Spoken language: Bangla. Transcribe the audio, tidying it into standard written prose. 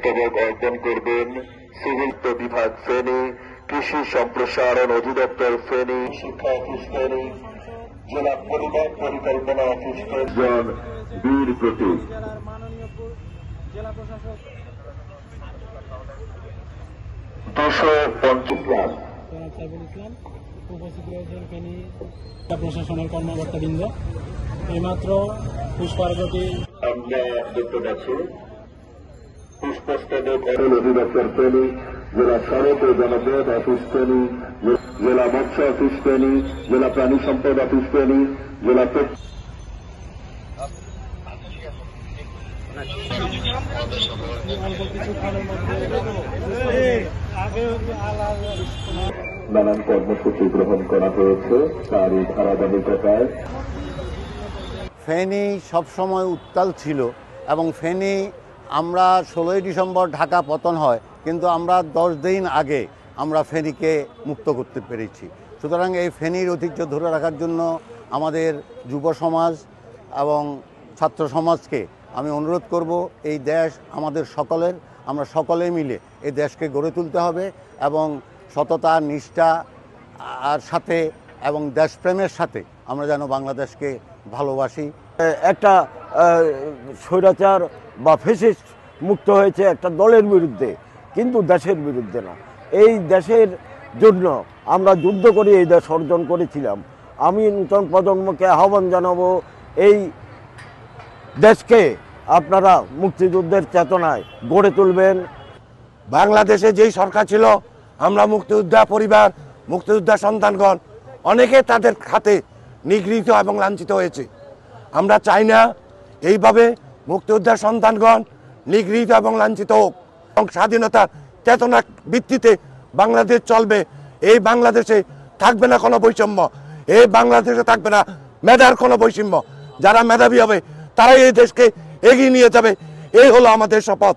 পুষ্পস্তবক অর্পণ করবেন সিভিল বিভাগ ফেনী, কৃষি সম্প্রসারণ অধিদপ্তর ফেনী, শিক্ষা অফিস ফেনী, জেলা পরিবার পরিকল্পনা অফিস জন বীর প্রতীক। জেলা প্রশাসক 250 জনাব সাইফুল ইসলাম উপস্থিত রয়েছেন ফেনী জেলা প্রশাসনের কর্মকর্তাবৃন্দ। এইমাত্র পুষ্পারতি আমরা দেখতে পাচ্ছি পুষ্পস্তবক অধিদপ্তর ফেনী, জেলা সড়ক ও জনপদ অফিস ফেনী, জেলা মৎস্য অফিস ফেনী, জেলা প্রাণী সম্পদ অফিস ফেনী, জেলা নানান কর্মসূচি গ্রহণ করা হয়েছে তারই ধারাবাহিকতায় ফেনী সবসময় উত্তাল ছিল এবং ফেনী আমরা 16ই ডিসেম্বর ঢাকা পতন হয়, কিন্তু আমরা 10 দিন আগে আমরা ফেনীকে মুক্ত করতে পেরেছি। সুতরাং এই ফেনীর ঐতিহ্য ধরে রাখার জন্য আমাদের যুব সমাজ এবং ছাত্র সমাজকে আমি অনুরোধ করব, এই দেশ আমাদের সকলের, আমরা সকলে মিলে এই দেশকে গড়ে তুলতে হবে এবং সততা, নিষ্ঠা আর সাথে এবং দেশপ্রেমের সাথে আমরা যেন বাংলাদেশকে ভালোবাসি। একটা স্বৈরাচার বা ফ্যাসিস্ট মুক্ত হয়েছে একটা দলের বিরুদ্ধে, কিন্তু দেশের বিরুদ্ধে না। এই দেশের জন্য আমরা যুদ্ধ করে এই দেশ অর্জন করেছিলাম। আমি নতুন প্রজন্মকে আহ্বান জানাবো, এই দেশকে আপনারা মুক্তিযুদ্ধের চেতনায় গড়ে তুলবেন। বাংলাদেশে যেই সরকার ছিল, আমরা মুক্তিযোদ্ধা পরিবার, মুক্তিযোদ্ধা সন্তানগণ অনেকে তাদের খাতে নিগৃহীত এবং লাঞ্ছিত হয়েছে। আমরা চাই না এইভাবে মুক্তিযোদ্ধার সন্তানগণ নিগৃহীত এবং লাঞ্ছিত হোক, এবং স্বাধীনতার চেতনার ভিত্তিতে বাংলাদেশ চলবে। এই বাংলাদেশে থাকবে না কোনো বৈষম্য, এই বাংলাদেশে থাকবে না মেধার কোনো বৈষম্য। যারা মেধাবী হবে তারাই এই দেশকে এগিয়ে নিয়ে যাবে, এই হলো আমাদের শপথ।